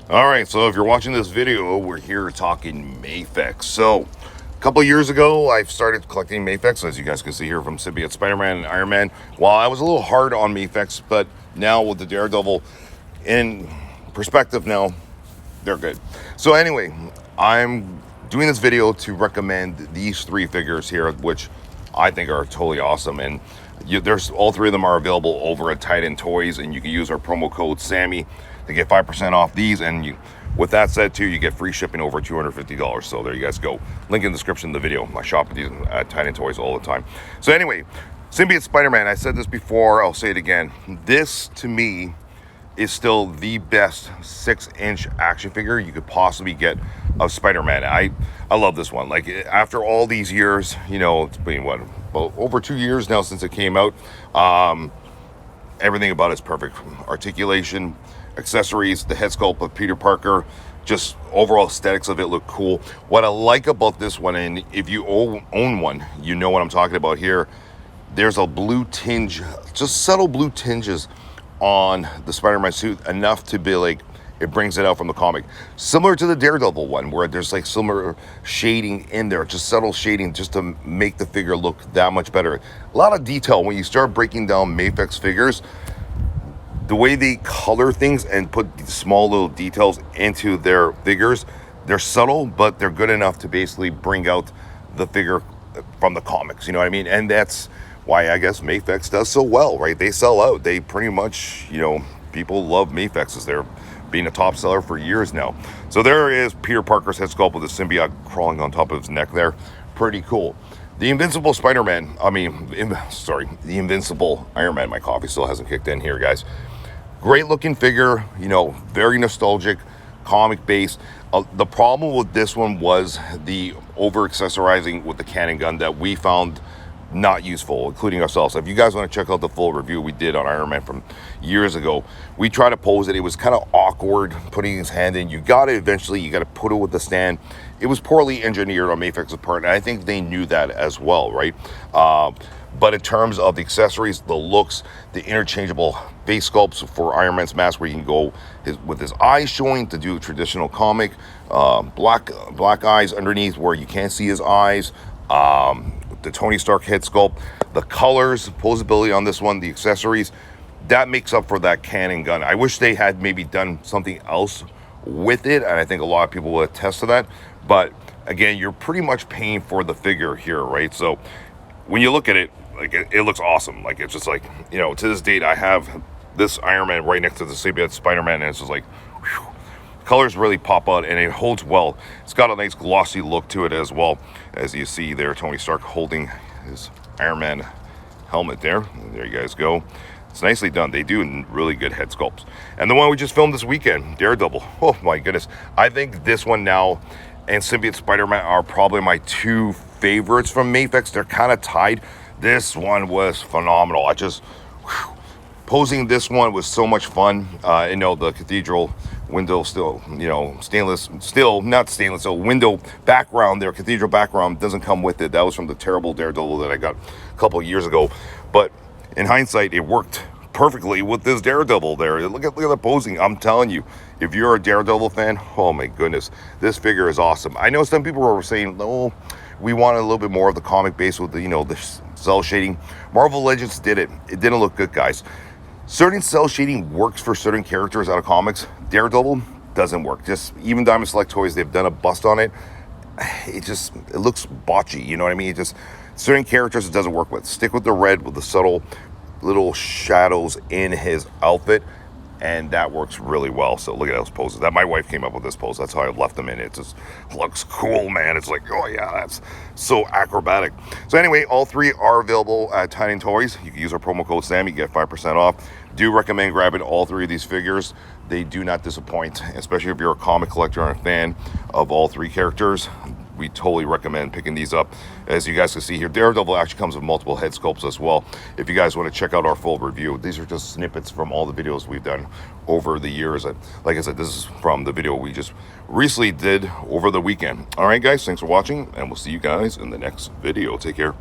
All right, so if you're watching this video, we're here talking Mafex. So, a couple of years ago, I started collecting Mafex, as you guys can see here from Symbiote Spider-Man and Ironman. While I was a little hard on Mafex, but now with the Daredevil in perspective now, they're good. So anyway, I'm doing this video to recommend these three figures here, which I think are totally awesome. And there's all three of them are available over at Titan Toys, and you can use our promo code Sammy to get 5% off these. And with that said too, you get free shipping over $250. So there you guys go. Link in the description of the video. I shop at these at Titan Toys all the time. So anyway, Symbiote Spider-Man, I said this before, I'll say it again. This to me is still the best 6-inch action figure you could possibly get of Spider-Man. I love this one. Like, after all these years, you know, it's been what, well, over 2 years now since it came out. Everything about it's perfect. Articulation, accessories, the head sculpt of Peter Parker, just overall aesthetics of it look cool. What I like about this one, and if you own one, you know what I'm talking about here. There's a blue tinge, just subtle blue tinges on the Spider-Man suit, enough to be like, it brings it out from the comic. Similar to the Daredevil one, where there's like similar shading in there, just subtle shading, just to make the figure look that much better. A lot of detail when you start breaking down Mafex figures. The way they color things and put small little details into their figures, they're subtle, but they're good enough to basically bring out the figure from the comics, you know what I mean? And that's why I guess Mafex does so well, right? They sell out. They pretty much, you know, people love Mafexes. They're being a top seller for years now. So there is Peter Parker's head sculpt with the symbiote crawling on top of his neck there. Pretty cool. The Invincible Spider-Man, the Invincible Iron Man. My coffee still hasn't kicked in here, guys. Great looking figure, you know, very nostalgic, comic based. The problem with this one was the over accessorizing with the cannon gun that we found not useful, including ourselves. If you guys want to check out the full review we did on Iron Man from years ago, we tried to pose it. It was kind of awkward putting his hand in. You got it eventually, you got to put it with the stand. It was poorly engineered on Mafex's part, and I think they knew that as well, right? But in terms of the accessories, the looks, the interchangeable face sculpts for Iron Man's mask, where you can go with his eyes showing to do traditional comic, black eyes underneath where you can't see his eyes, the Tony Stark head sculpt, the colors, posability on this one, the accessories, that makes up for that cannon gun. I wish they had maybe done something else with it, and I think a lot of people will attest to that. But again, you're pretty much paying for the figure here, right? So when you look at it, like, it looks awesome. Like, it's just like, you know, to this date, I have this Iron Man right next to the Symbiote Spider-Man, and it's just like, whew. Colors really pop out, and it holds well. It's got a nice glossy look to it as well. As you see there, Tony Stark holding his Iron Man helmet there. There you guys go. It's nicely done. They do really good head sculpts. And the one we just filmed this weekend, Daredevil. Oh my goodness. I think this one now and Symbiote Spider-Man are probably my two favorites from Mafex. They're kind of tied. This one was phenomenal. Posing this one was so much fun. You know, the cathedral window still, you know, not stainless steel window background there, cathedral background doesn't come with it. That was from the terrible Daredevil that I got a couple of years ago. But in hindsight, it worked perfectly with this Daredevil there. Look at the posing. I'm telling you, if you're a Daredevil fan, oh my goodness, this figure is awesome. I know some people were saying, no, we wanted a little bit more of the comic base with the, you know, the cell shading. Marvel Legends did it. It didn't look good, guys. Certain cell shading works for certain characters out of comics. Daredevil doesn't work. Just even Diamond Select Toys, they've done a bust on it. It looks botchy, you know what I mean? It just, certain characters it doesn't work with. Stick with the red with the subtle little shadows in his outfit, and that works really well. So look at those poses. That my wife came up with this pose. That's how I left them in. It just looks cool, man. It's like, oh yeah, that's so acrobatic. So anyway, all three are available at Titan Toys. You can use our promo code Sammy, get 5% off. Do recommend grabbing all three of these figures. They do not disappoint, especially if you're a comic collector and a fan of all three characters. We totally recommend picking these up. As you guys can see here, Daredevil actually comes with multiple head sculpts as well. If you guys want to check out our full review, these are just snippets from all the videos we've done over the years. And like I said, this is from the video we just recently did over the weekend. All right, guys, thanks for watching, and we'll see you guys in the next video. Take care.